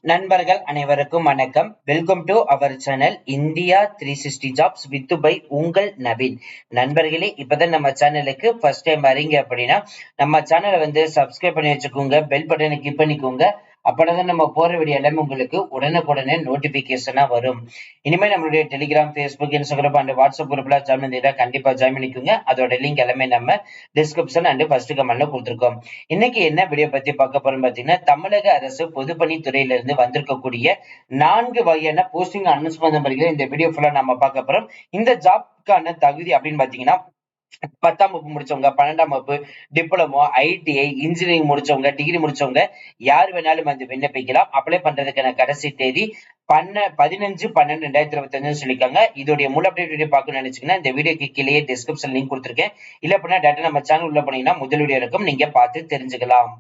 நண்பர்கள் அனைவருக்கும் வணக்கம். Welcome to our channel India 360 jobs with by உங்கள் நவீன். நண்பர்களே, இப்பதான் நம்ம சேனலுக்கு ஃபர்ஸ்ட் டைம் வரீங்க அப்படின்னா நம்ம சேனலை சப்ஸ்கிரைப் பண்ணி வச்சுக்கோங்க, பெல் பட்டனை கிளிக் பண்ணிக்கோங்க. அப்பதான் நம்ம போற வீடியோ எல்லாமே உங்களுக்கு உடனுக்குடனே நோட்டிபிகேஷனா வரும். இனிமேல் நம்மளுடைய Telegram, Facebook, Instagram and WhatsApp குரூப்ல ஜாயின் பண்ணிட்டா கண்டிப்பா ஜாயின் பண்ணிக்கோங்க. அதோட லிங்க் எல்லாமே நம்ம டிஸ்கிரிப்ஷன் அண்ட் ஃபர்ஸ்ட் கமெண்ட்ல கொடுத்துருக்கோம். இன்னைக்கு என்ன வீடியோ பத்தி பார்க்க போறோம் பாத்தீங்கன்னா, தமிழக அரசு பொதுப்பணித்துறையில இருந்து வந்திருக்கக்கூடிய 4 வகையான போஸ்டிங் அனௌன்ஸ்மெண்ட் நம்பர்களை இந்த வீடியோ ஃபுல்லா நம்ம பார்க்க போறோம். இந்த ஜாப்க்கான தகுதி அப்படின்னு பாத்தீங்கன்னா 10ஆம் வகுப்பு முடிச்சவங்க, 12ஆம் வகுப்பு, டிப்ளமோ, ஐடிஐ, இன்ஜினியரிங் முடிச்சவங்க, டிகிரி முடிச்சவங்க யார் வேணாலும் விண்ணப்பிக்கலாம். அப்ளை பண்றதுக்கான கடைசி தேதி 15/12/2025 சொல்லிருக்காங்க. இதோடைய முழு அப்டேட் வீடியோ பார்க்கணும்னு நினைச்சீங்கன்னா இந்த வீடியோக்கு கீழே டிஸ்கிரிப்ஷன் லிங்க் கொடுத்திருக்கேன். இல்ல அப்படின்னா டேரக்டா நம்ம சேனல் உள்ள போனீங்கன்னா முதல் வீடியோ இருக்கும், நீங்க பார்த்து தெரிஞ்சுக்கலாம்.